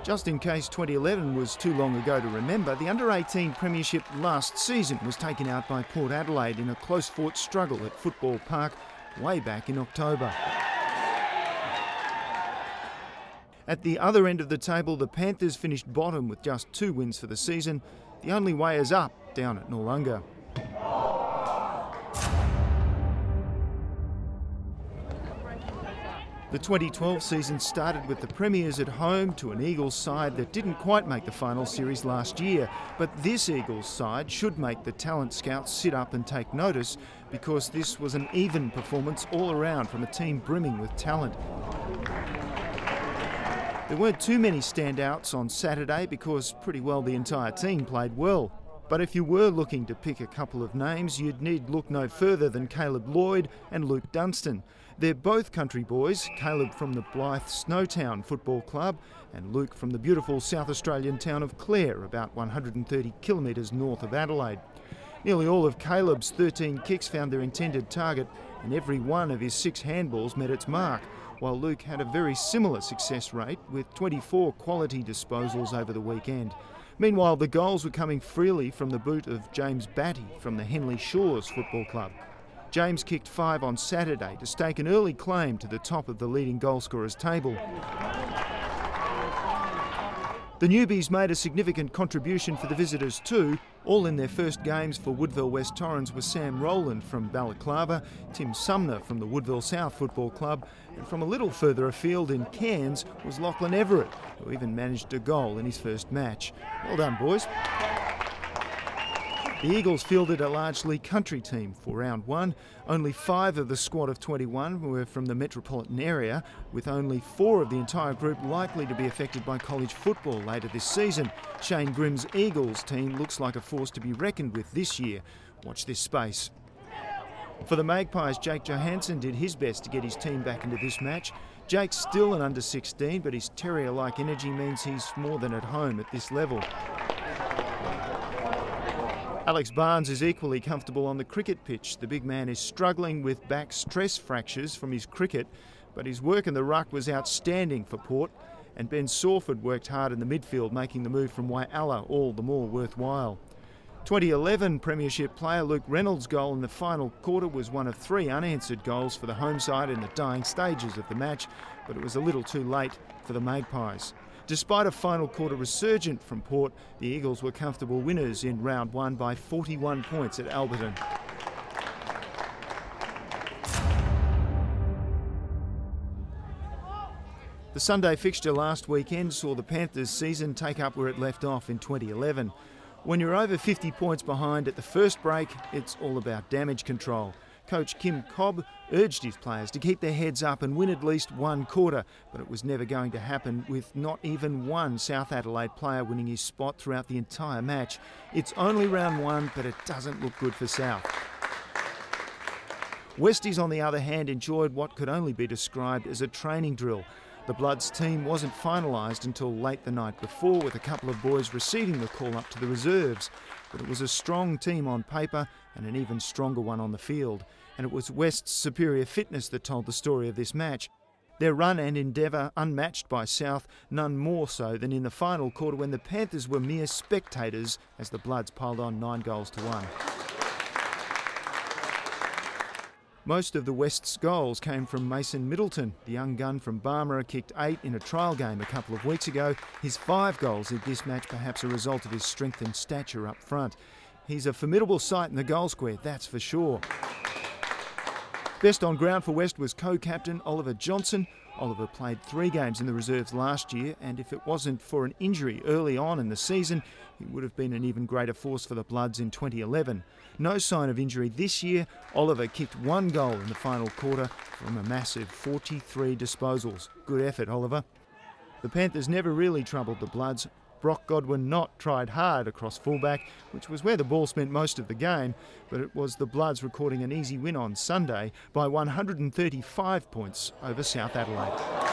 Just in case 2011 was too long ago to remember, the Under-18 Premiership last season was taken out by Port Adelaide in a close-fought struggle at Football Park way back in October. At the other end of the table, the Panthers finished bottom with just 2 wins for the season. The only way is up down at Noarlunga. The 2012 season started with the Premiers at home to an Eagles side that didn't quite make the final series last year. But this Eagles side should make the talent scouts sit up and take notice, because this was an even performance all around from a team brimming with talent. There weren't too many standouts on Saturday because pretty well the entire team played well. But if you were looking to pick a couple of names, you'd need look no further than Caleb Lloyd and Luke Dunstan. They're both country boys, Caleb from the Blythe Snowtown Football Club and Luke from the beautiful South Australian town of Clare, about 130 kilometres north of Adelaide. Nearly all of Caleb's 13 kicks found their intended target, and every one of his 6 handballs met its mark, while Luke had a very similar success rate with 24 quality disposals over the weekend. Meanwhile, the goals were coming freely from the boot of James Batty from the Henley Shores Football Club. James kicked 5 on Saturday to stake an early claim to the top of the leading goalscorers table. The newbies made a significant contribution for the visitors too. All in their first games for Woodville West Torrens were Sam Rowland from Balaclava, Tim Sumner from the Woodville South Football Club, and from a little further afield in Cairns was Lachlan Everett, who even managed a goal in his first match. Well done, boys. The Eagles fielded a largely country team for round 1. Only 5 of the squad of 21 were from the metropolitan area, with only 4 of the entire group likely to be affected by college football later this season. Shane Grimm's Eagles team looks like a force to be reckoned with this year. Watch this space. For the Magpies, Jake Johansson did his best to get his team back into this match. Jake's still an under-16, but his terrier-like energy means he's more than at home at this level. Alex Barnes is equally comfortable on the cricket pitch. The big man is struggling with back stress fractures from his cricket, but his work in the ruck was outstanding for Port, and Ben Sawford worked hard in the midfield, making the move from Waiala all the more worthwhile. 2011 Premiership player Luke Reynolds' goal in the final quarter was one of 3 unanswered goals for the home side in the dying stages of the match, but it was a little too late for the Magpies. Despite a final quarter resurgent from Port, the Eagles were comfortable winners in round 1 by 41 points at Alberton. The Sunday fixture last weekend saw the Panthers' season take up where it left off in 2011. When you're over 50 points behind at the first break, it's all about damage control. Coach Kim Cobb urged his players to keep their heads up and win at least 1 quarter, but it was never going to happen, with not even one South Adelaide player winning his spot throughout the entire match. It's only round 1, but it doesn't look good for South. Westies, on the other hand, enjoyed what could only be described as a training drill. The Bloods team wasn't finalised until late the night before, with a couple of boys receiving the call up to the reserves. But it was a strong team on paper and an even stronger one on the field. And it was West's superior fitness that told the story of this match. Their run and endeavour unmatched by South, none more so than in the final quarter when the Panthers were mere spectators as the Bloods piled on 9 goals to 1. Most of the West's goals came from Mason Middleton. The young gun from Barmera kicked 8 in a trial game a couple of weeks ago. His 5 goals in this match perhaps a result of his strength and stature up front. He's a formidable sight in the goal square, that's for sure. Best on ground for West was co-captain Oliver Johnson. Oliver played 3 games in the reserves last year, and if it wasn't for an injury early on in the season, he would have been an even greater force for the Bloods in 2011. No sign of injury this year. Oliver kicked 1 goal in the final quarter from a massive 43 disposals. Good effort, Oliver. The Panthers never really troubled the Bloods. Brock Godwin-Nott tried hard across fullback, which was where the ball spent most of the game, but it was the Bloods recording an easy win on Sunday by 135 points over South Adelaide.